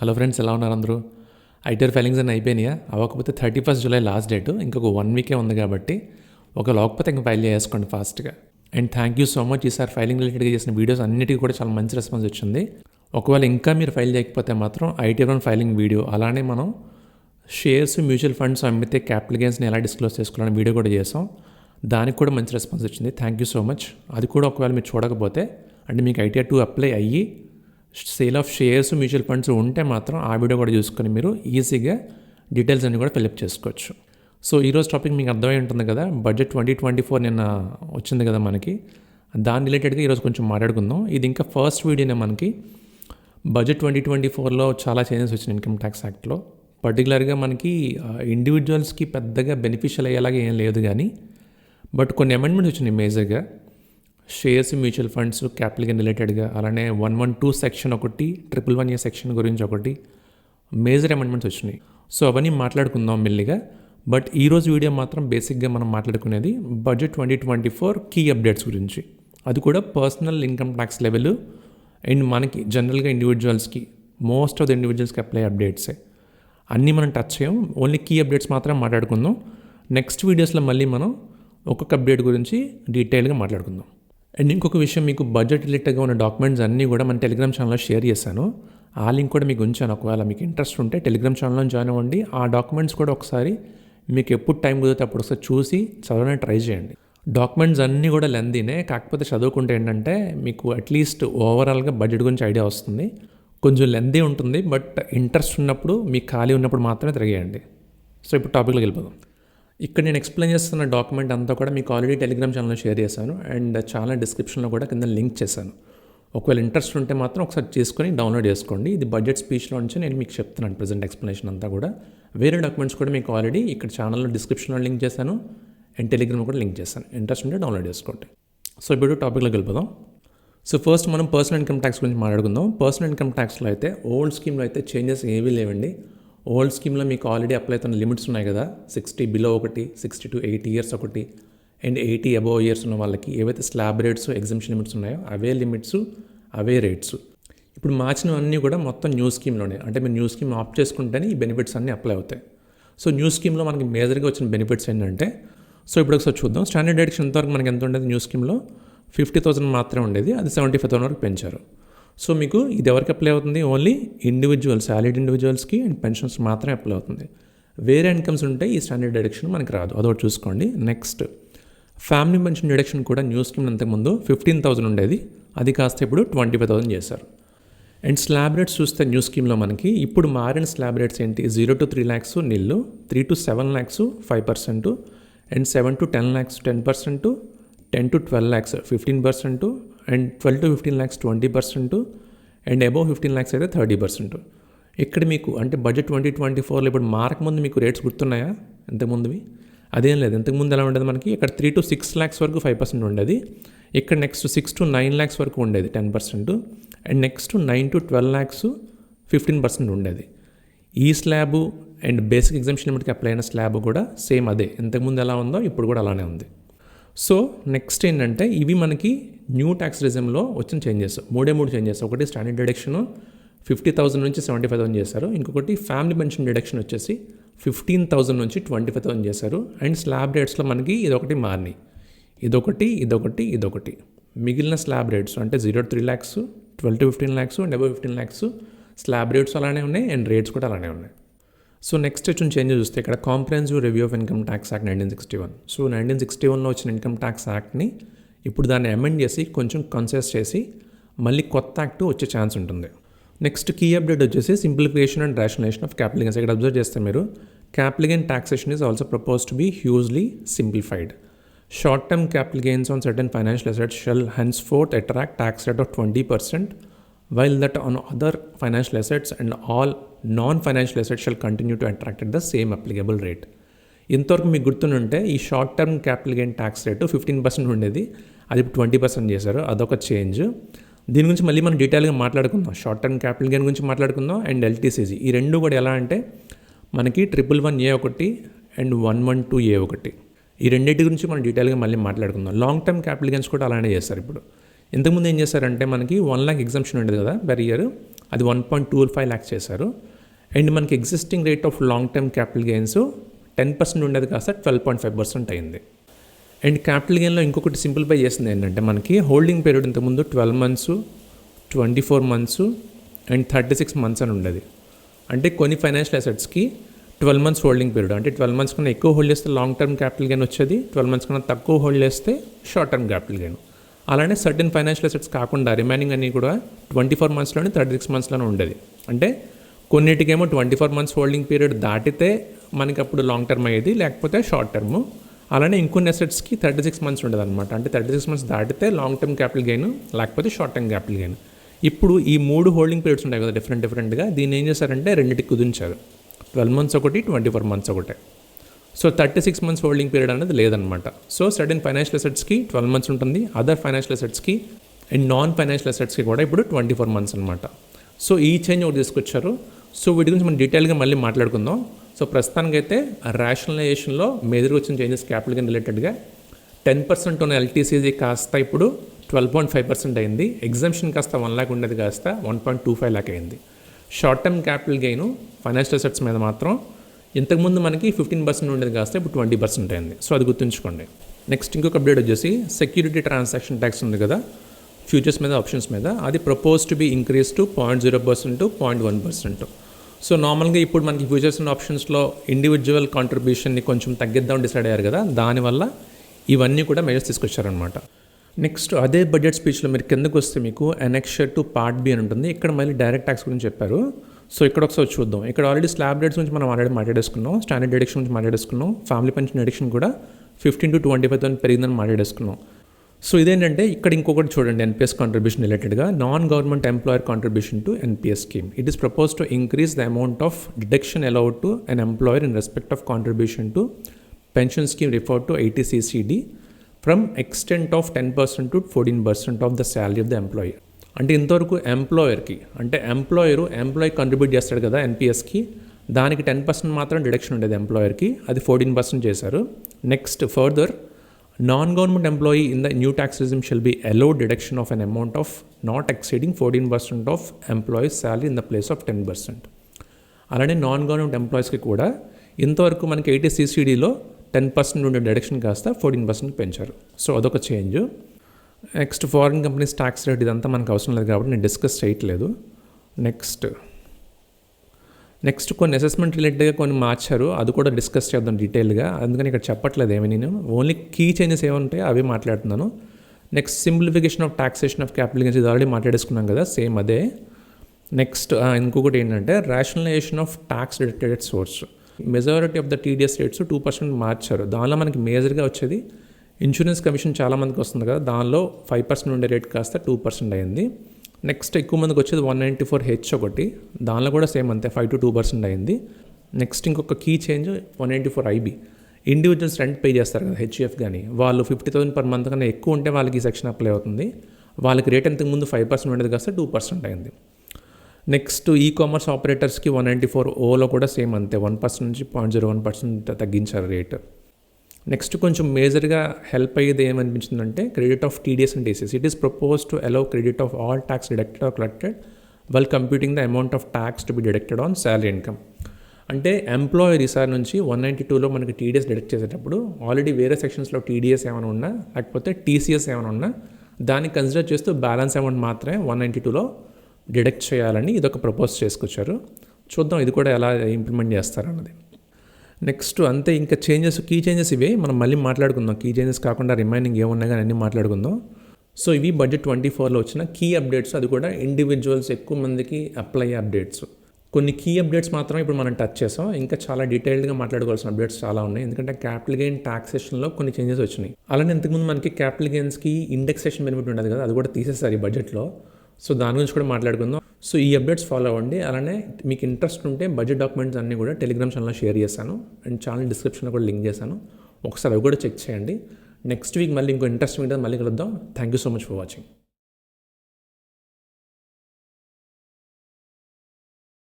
Hello friends, ఎలా ఉన్నారు అందరూ? ఐటీఆర్ ఫైలింగ్స్ అన్నీ అయిపోయినాయా? అవ్వకపోతే 31st జూలై లాస్ట్ డేట్, ఇంకొక 1 వీకే ఉంది కాబట్టి ఒక లోకపోతే ఇంకా ఫైల్ చేసుకోండి ఫాస్ట్గా. And thank you so much. ఈసారి ఫైలింగ్ రిలేటెడ్గా చేసిన వీడియోస్ అన్నిటికీ కూడా చాలా మంచి రెస్పాన్స్ వచ్చింది. ఒకవేళ ఇంకా మీరు ఫైల్ చేయకపోతే మాత్రం ఐటీఆర్ ఫైలింగ్ వీడియో, అలానే మనం షేర్స్ మ్యూచువల్ ఫండ్స్ అమ్మితే క్యాపిటల్ గెయిన్స్ని ఎలా డిస్క్లోజ్ చేసుకోవాలని వీడియో కూడా చేసాం. దానికి కూడా మంచి రెస్పాన్స్ వచ్చింది. Thank you so much. అది కూడా ఒకవేళ మీరు చూడకపోతే, అంటే మీకు ఐటీఆర్ 2 అప్లై అయ్యి sale of shares mutual funds ఉంటే మాత్రం ఆ వీడియో కూడా చూసుకొని మీరు ఈజీగా డీటెయిల్స్ అన్ని కూడా ఫిల్అప్ చేసుకోవచ్చు. సో ఈరోజు టాపిక్ మీకు అర్థమై ఉంటుంది కదా, బడ్జెట్ 2024 నిన్న వచ్చింది కదా మనకి, దాని రిలేటెడ్గా ఈరోజు కొంచెం మాట్లాడుకుందాం. ఇది ఇంకా ఫస్ట్ వీడియోనే మనకి. బడ్జెట్ 2024లో చాలా చేంజెస్ వచ్చినాయి ఇన్కమ్ ట్యాక్స్ యాక్ట్లో. పర్టికులర్గా మనకి ఇండివిజువల్స్కి పెద్దగా బెనిఫిషియల్ అయ్యేలాగా ఏం లేదు కానీ, బట్ కొన్ని అమెండ్మెంట్స్ వచ్చినాయి మేజర్గా. Shares mutual funds capital gain రిలేటెడ్గా, అలానే 112 సెక్షన్ ఒకటి, 111A సెక్షన్ గురించి ఒకటి మేజర్ అమెండ్మెంట్స్ వచ్చినాయి. సో అవన్నీ మాట్లాడుకుందాం మెల్లిగా. బట్ ఈరోజు వీడియో మాత్రం బేసిక్గా మనం మాట్లాడుకునేది బడ్జెట్ 2024 కీ అప్డేట్స్ గురించి. అది కూడా personal income tax level and మనకి జనరల్గా ఇండివిజువల్స్కి, మోస్ట్ ఆఫ్ ద ఇండివిజువల్స్కి అప్లై అప్డేట్సే. అన్నీ మనం టచ్ చేయం, ఓన్లీ కీ అప్డేట్స్ మాత్రం మాట్లాడుకుందాం. నెక్స్ట్ వీడియోస్లో మళ్ళీ మనం ఒక్కొక్క అప్డేట్ గురించి డీటెయిల్గా మాట్లాడుకుందాం. అండ్ ఇంకొక విషయం, మీకు బడ్జెట్ రిలేటెడ్గా ఉన్న డాక్యుమెంట్స్ అన్నీ కూడా మన టెలిగ్రామ్ ఛానల్లో షేర్ చేశాను. ఆ లింక్ కూడా మీకు ఉంచాను. ఒకవేళ మీకు ఇంట్రెస్ట్ ఉంటే టెలిగ్రామ్ ఛానల్లో జాయిన్ అవ్వండి. ఆ డాక్యుమెంట్స్ కూడా ఒకసారి మీకు ఎప్పుడు టైం కుదిరితే అప్పుడు ఒకసారి చూసి చదవడానికి ట్రై చేయండి. డాక్యుమెంట్స్ అన్నీ కూడా లెందీనే, కాకపోతే చదువుకుంటే ఏంటంటే మీకు అట్లీస్ట్ ఓవరాల్గా బడ్జెట్ గురించి ఐడియా వస్తుంది. కొంచెం లెందీ ఉంటుంది, బట్ ఇంట్రెస్ట్ ఉన్నప్పుడు, మీకు ఖాళీ ఉన్నప్పుడు మాత్రమే తిరిగేయండి. సో ఇప్పుడు టాపిక్లోకి వెళ్ళిపోదాం. ఇక్కడ నేను ఎక్స్ప్లెయిన్ చేస్తున్న డాక్యుమెంట్ అంతా కూడా మీకు ఆల్రెడీ టెలిగ్రామ్ ఛానల్లో షేర్ చేశాను అండ్ ఛానల్ డిస్క్రిప్షన్లో కూడా కింద లింక్ చేశాను. ఒకవేళ ఇంట్రెస్ట్ ఉంటే మాత్రం ఒకసారి చేసుకొని డౌన్లోడ్ చేసుకోండి. ఇది బడ్జెట్ స్పీచ్లో నుంచి నేను మీకు చెప్తున్నాను ప్రజెంట్ ఎక్స్ప్లెనేషన్ అంతా కూడా. వేరే డాక్యుమెంట్స్ కూడా మీకు ఆల్రెడీ ఇక్కడ ఛానల్లో డిస్క్రిప్షన్లో లింక్ చేశాను అండ్ టెలిగ్రామ్లో కూడా లింక్ చేశాను. ఇంట్రెస్ట్ ఉంటే డౌన్లోడ్ చేసుకోండి. సో ఇప్పుడు టాపిక్లోకి వెళ్ళిపోదాం. సో ఫస్ట్ మనం పర్సనల్ ఇన్కమ్ ట్యాక్స్ గురించి మాట్లాడుకుందాం. పర్సనల్ ఇన్కమ్ ట్యాక్స్లో అయితే ఓల్డ్ స్కీమ్లో అయితే చేంజెస్ ఏవీ లేవండి. ఓల్డ్ స్కీమ్లో మీకు ఆల్రెడీ అప్లై అవుతున్న లిమిట్స్ ఉన్నాయి కదా, 60 బిలో ఒకటి, 60 to 80 years ఒకటి, అండ్ 80 above years ఉన్న వాళ్ళకి ఏవైతే స్లాబ్ రేట్స్, ఎగ్జంప్షన్ లిమిట్స్ ఉన్నాయో అవే లిమిట్స్, అవే రేట్స్. ఇప్పుడు మార్చినవన్నీ కూడా మొత్తం న్యూ స్కీమ్లోనే, అంటే మీరు న్యూ స్కీమ్ ఆప్ట్ చేసుకుంటేనే ఈ బెనిఫిట్స్ అన్నీ అప్లై అవుతాయి. సో న్యూ స్కీమ్లో మనకి మేజర్గా వచ్చిన బెనిఫిట్స్ ఏంటంటే, సో ఇప్పుడు ఒకసారి చూద్దాం. స్టాండర్డ్ డైరెక్షన్ ఇంతవరకు మనకి ఎంత ఉండేది న్యూ స్కీమ్లో 50,000 మాత్రమే ఉండేది, అది 75,000 వరకు పెంచారు. సో మీకు ఇది ఎవరికి అప్లై అవుతుంది? ఓన్లీ ఇండివిజువల్స్, సాలరీడ్ ఇండివిజువల్స్కి అండ్ పెన్షన్స్ మాత్రమే అప్లై అవుతుంది. వేరే ఇన్కమ్స్ ఉంటే ఈ స్టాండర్డ్ డిడక్షన్ మనకి రాదు, అదొకటి చూసుకోండి. నెక్స్ట్ ఫ్యామిలీ పెన్షన్ డిడక్షన్ కూడా న్యూ స్కీమ్ అంతకుముందు 15,000 ఉండేది, అది కాస్త ఇప్పుడు 25,000 చేశారు. అండ్ స్లాబ్ రేట్స్ చూస్తే న్యూ స్కీమ్లో మనకి ఇప్పుడు మారిన స్లాబ్ రేట్స్ ఏంటి? 0 to 3 lakhs నిల్లు, 3 to 7 lakhs 5%, and 7 to 10 lakhs 10%, 10 to 12 lakhs 15%, and 12 to 15 lakhs 20%, and above 15 lakhs అయితే 30%. ఇక్కడ మీకు అంటే బడ్జెట్ 2024లో ఇప్పుడు మార్క్ ముందు మీకు రేట్స్ గుర్తున్నాయా ఇంతకుముందువి? అదేం లేదు. ఇంతకుముందు ఎలా ఉండేది మనకి, ఇక్కడ 3 to 6 lakhs వరకు 5% ఉండేది. ఇక్కడ నెక్స్ట్ 6 to 9 lakhs వరకు ఉండేది 10%, అండ్ నెక్స్ట్ 9 to 12 lakhs 15% ఉండేది. ఈ స్లాబు అండ్ బేసిక్ ఎగ్జామ్షన్ లిమిట్కి అప్లై అయిన స్లాబ్ కూడా సేమ్ అదే, ఇంతకుముందు ఎలా ఉందో ఇప్పుడు కూడా అలానే ఉంది. సో నెక్స్ట్ ఏంటంటే, ఇవి మనకి న్యూ ట్యాక్స్ రిజమ్లో వచ్చిన చేంజెస్, మూడే చేంజెస్. ఒకటి స్టాండర్డ్ డిడక్షన్ 50,000 నుంచి 75,000 చేశారు. ఇంకొకటి ఫ్యామిలీ పెన్షన్ డిడక్షన్ వచ్చేసి 15,000 నుంచి 25,000 చేశారు. అండ్ స్లాబ్ రేట్స్లో మనకి ఇదొకటి మారినాయి, ఇదొకటి. మిగిలిన స్లాబ్ రేట్స్ అంటే 0 to 3 lakhs, 12 to 15 lakhs and above 15 lakhs slab rates అలానే ఉన్నాయి అండ్ రేట్స్ కూడా అలానే ఉన్నాయి. సో నెక్స్ట్ వచ్చిన చేంజెస్ చూస్తే ఇక్కడ comprehensive review of income tax act 1961. So 1961లో వచ్చిన ఇన్కమ్ ట్యాక్స్ యాక్ట్ని ఇప్పుడు దాన్ని అమెండ్ చేసి కొంచెం కన్సెస్ చేసి మళ్ళీ కొత్త యాక్ట్ వచ్చే ఛాన్స్ ఉంటుంది. నెక్స్ట్ కీ అప్డేట్ వచ్చేసి simplification and rationalisation of capital gains. ఇక్కడ అబ్జర్వ్ చేస్తే మీరు, capital gain taxation is also propose to be hugely simplified. Short term capital gains on certain financial assets shall henceforth attract tax rate of 20%, while that on other financial assets and all non-financial assets shall continue to attract at the same applicable rate. ఇంతవరకు మీకు గుర్తుంటే ఈ short term capital gain tax rate 15% ఉండేది, అది ఇప్పుడు 20% చేశారు, అదొక change. దీని గురించి మళ్ళీ మనం డీటెయిల్గా మాట్లాడుకుందాం. షార్ట్ టర్మ్ క్యాపిటల్ గెయిన్ గురించి మాట్లాడుకుందాం అండ్ ఎల్టీసీజీ, ఈ రెండు కూడా ఎలా అంటే మనకి 111A ఒకటి అండ్ 112A ఒకటి, ఈ రెండింటి గురించి మనం డీటెయిల్గా మళ్ళీ మాట్లాడుకుందాం. లాంగ్ టర్మ్ క్యాపిటల్ గెయిన్స్ కూడా అలానే చేస్తారు. ఇప్పుడు ఇంతకుముందు ఏం చేశారంటే మనకి 1 lakh ఎగ్జంప్షన్ ఉండేది కదా పర్ ఇయర్, అది 1.25 lakhs చేశారు. అండ్ మనకి existing rate of long term capital gains 10% ఉండేది కాస్త 12.5% అయింది. అండ్ క్యాపిటల్ గెయిన్లో ఇంకొకటి సింప్లిఫై చేసింది ఏంటంటే మనకి హోల్డింగ్ పీరియడ్ ఇంతకుముందు 12 months, 24 months అండ్ 36 months అని ఉండేది. అంటే కొన్ని ఫైనాన్షియల్ అసెట్స్కి 12 months హోల్డింగ్ పీరియడ్, అంటే 12 months కన్నా ఎక్కువ హోల్డ్ చేస్తే లాంగ్ టర్మ్ క్యాపిటల్ గెయిన్ వచ్చేది, 12 months కన్నా తక్కువ హోల్డ్ చేస్తే షార్ట్ టర్మ్ క్యాపిటల్ గెయిన్. అలానే సర్టెన్ ఫైనాన్షియల్ అసెట్స్ కాకుండా రిమైనింగ్ అన్నీ కూడా 24 monthsలోనే 36 monthsలోనే ఉండేది. అంటే కొన్నిటికేమో 24 months హోల్డింగ్ పీరియడ్ దాటితే మనకి అప్పుడు లాంగ్ టర్మ్ అయ్యేది, లేకపోతే షార్ట్ టర్మ్. అలానే ఇంకొన్ని అసెట్స్కి 36 months ఉండదు అనమాట. అంటే 36 months దాటితే లాంగ్ టర్మ్ క్యాపిటల్ గెయిన్, లేకపోతే షార్ట్ టర్మ్ క్యాపిటల్ గెయిన్. ఇప్పుడు ఈ 3 హోల్డింగ్ పీరియడ్స్ ఉంటాయి కదా డిఫరెంట్గా, దీన్ని ఏం చేశారంటే రెండింటికి కుదించారు. 12 months ఒకటి, 24 months ఒకటే. సో 36 months హోల్డింగ్ పీరియడ్ అనేది లేదనమాట. సో సర్టెన్ ఫైనాన్షియల్ అసెట్స్కి 12 months ఉంటుంది, అదర్ ఫైనాన్షియల్ అసెట్స్కి అండ్ నాన్ ఫైనాన్షియల్ అసెట్స్కి కూడా ఇప్పుడు 24 months అనమాట. సో ఈ చేంజ్ ఒకటి తీసుకొచ్చారు. సో వీటి గురించి మనం డీటెయిల్గా మళ్ళీ మాట్లాడుకుందాం. సో ప్రస్తుతానికైతే రేషనలైజేషన్లో మేజర్గా వచ్చిన చేంజెస్ క్యాపిటల్ గెయిన్ రిలేటెడ్గా 10% ఉన్న ఎల్టీసీజీ కాస్త ఇప్పుడు 12.5% అయింది. ఎగ్జామ్షన్ కాస్త 1 lakh ఉండేది కాస్త 1.25 lakh అయింది. Short term capital gain financial assets మీద మాత్రం ఇంతకుముందు మనకి 15% ఉండేది కాస్త ఇప్పుడు 20% అయింది. సో అది గుర్తుంచుకోండి. నెక్స్ట్ ఇంకొక అప్డేట్ వచ్చేసి సెక్యూరిటీ ట్రాన్సాక్షన్ ట్యాక్స్ ఉంది కదా ఫ్యూచర్స్ మీద, ఆప్షన్స్ మీద, అది propose to be increase to 0.0% to 0.1%. So నార్మల్గా ఇప్పుడు మనకి ఫ్యూచర్స్ అండ్ ఆప్షన్స్లో ఇండివిజువల్ కాంట్రిబ్యూషన్ని కొంచెం తగ్గిద్దామని డిసైడ్ అయ్యారు కదా, దానివల్ల ఇవన్నీ కూడా మెజర్స్ తీసుకొచ్చారనమాట. నెక్స్ట్ అదే బడ్జెట్ స్పీచ్లో మీరు కిందకు వస్తే మీకు అనెక్షర్ టు పార్ట్ బి అని ఉంటుంది. ఇక్కడ మళ్ళీ డైరెక్ట్ ట్యాక్స్ గురించి చెప్పారు. సో ఇక్కడ ఒకసారి చూద్దాం. ఇక్కడ ఆల్రెడీ స్లాబ్ రేట్స్ గురించి మనం మాట్లాడేసుకున్నాం, స్టాండర్డ్ డిడక్షన్ గురించి మాట్లాడేసుకున్నాం, ఫ్యామిలీ పెన్షన్ డిడక్షన్ కూడా 15 to 25,000 పెరిగిందని మాట్లాడేసుకున్నాం. సో ఇదేంటంటే ఇక్కడ ఇంకొకటి చూడండి, ఎన్పిఎస్ కాంట్రిబ్యూషన్ రిలేటెడ్గా non government employer contribution to NPS scheme. It is propose to increase the amount of deduction allowed to an employer in respect of contribution to pension scheme refer to 80CCD from extent of 10% to 14% of the salary of the employee. అంటే ఇంతవరకు ఎంప్లాయర్కి, అంటే employee contribute చేస్తాడు కదా ఎన్పిఎస్కి, దానికి 10% మాత్రం deduction ఉండేది ఎంప్లాయర్కి, అది 14% చేశారు. Next further non government employee in the new tax regime shall be allowed deduction of an amount of not exceeding 14% of employees salary in the place of 10%. అలానే నాన్ గవర్నమెంట్ ఎంప్లాయీస్కి కూడా ఇంతవరకు మనకి 80CCDలో 10% ఉండే డిడక్షన్ కాస్త 14% పెంచారు. సో అదొక change. Next foreign companies tax rate, ఇదంతా మనకు అవసరం లేదు కాబట్టి నేను డిస్కస్ చేయట్లేదు. నెక్స్ట్ కొన్ని అసెస్మెంట్ రిలేటెడ్గా కొన్ని మార్చారు, అది కూడా డిస్కస్ చేద్దాం డీటెయిల్గా, అందుకని ఇక్కడ చెప్పట్లేదు ఏమి, నేను ఓన్లీ కీ చేంజెస్ ఏముంటాయో అవి మాట్లాడుతున్నాను. Next simplification of taxation of capital gains, ఇది ఆల్రెడీ మాట్లాడేసుకున్నాం కదా, సేమ్ అదే. నెక్స్ట్ ఇంకొకటి ఏంటంటే rationalisation of tax deducted source. Majority of the TDS rates 2% మార్చారు. దానిలో మనకి మేజర్గా వచ్చేది ఇన్సూరెన్స్ కమిషన్ చాలా మందికి వస్తుంది కదా, దానిలో 5% ఉండే రేట్ కాస్త 2% అయింది. నెక్స్ట్ ఎక్కువ మందికి వచ్చేది 194H ఒకటి, దానిలో కూడా సేమ్ అంతే 5 to 2% అయింది. నెక్స్ట్ ఇంకొక key change 194IB, individuals rent pay చేస్తారు కదా హెచ్ఈఎఫ్ కానీ, వాళ్ళు 50,000 per month కన్నా ఎక్కువ ఉంటే వాళ్ళకి ఈ సెక్షన్ అప్లై అవుతుంది. వాళ్ళకి రేట్ అంతకు ముందు 5% ఉండేది కాస్త 2% అయింది. నెక్స్ట్ ఈ కామర్స్ ఆపరేటర్స్కి 194Oలో కూడా సేమ్ అంతే 1% నుంచి 0.01% తగ్గించారు రేట్. నెక్స్ట్ కొంచెం మేజర్గా హెల్ప్ అయ్యేది ఏమనిపించిందంటే credit of TDS and TCS. It is propose to allow credit of all tax deducted or collected while computing the amount of tax to be deducted on salary income. అంటే employer ఈసారి నుంచి 192లో మనకి TDS deduct చేసేటప్పుడు already వేరే సెక్షన్స్లో TDS ఏమైనా ఉన్నా లేకపోతే TCS ఏమైనా ఉన్నా దాన్ని కన్సిడర్ చేస్తూ బ్యాలెన్స్ అమౌంట్ మాత్రమే 192లో డిడక్ట్ చేయాలని ఇదొక ప్రపోజ్ చేసుకొచ్చారు. చూద్దాం ఇది కూడా ఎలా ఇంప్లిమెంట్ చేస్తారన్నది. నెక్స్ట్ అంతే, ఇంకా చేంజెస్, కీ చేంజెస్ ఇవే, మనం మళ్ళీ మాట్లాడుకుందాం. కీ చేంజెస్ కాకుండా రిమైనింగ్ ఏమున్నాయి కానీ అన్నీ మాట్లాడుకుందాం. సో ఇవి బడ్జెట్ 24లో వచ్చిన కీ అప్డేట్స్, అది కూడా ఇండివిజువల్స్ ఎక్కువ మందికి అప్లై అప్డేట్స్. కొన్ని కీ అప్డేట్స్ మాత్రమే ఇప్పుడు మనం టచ్ చేసాం, ఇంకా చాలా డీటెయిల్డ్గా మాట్లాడుకోవాల్సిన అప్డేట్స్ చాలా ఉన్నాయి. ఎందుకంటే క్యాపిటల్ గెయిన్ టాక్సేషన్లో కొన్ని చేంజెస్ వచ్చినాయి. అలానే ఇంతకుముందు మనకి క్యాపిటల్ గెయిన్స్కి ఇండెక్సేషన్ బెనిఫిట్ ఉండదు కదా, అది కూడా తీసేస్తారు ఈ బడ్జెట్లో. సో దాని గురించి కూడా మాట్లాడుకుందాం. సో ఈ అప్డేట్స్ ఫాలో అవ్వండి. అలానే మీకు ఇంట్రెస్ట్ ఉంటే బడ్జెట్ డాక్యుమెంట్స్ అన్నీ కూడా టెలిగ్రామ్ ఛానల్లో షేర్ చేశాను అండ్ ఛానల్ డిస్క్రిప్షన్లో కూడా లింక్ చేశాను, ఒకసారి అవి కూడా చెక్ చేయండి. నెక్స్ట్ వీక్ మళ్ళీ ఇంకో ఇంట్రెస్టింగ్ వీడియో మళ్ళీ కలుద్దాం. Thank you so much for watching.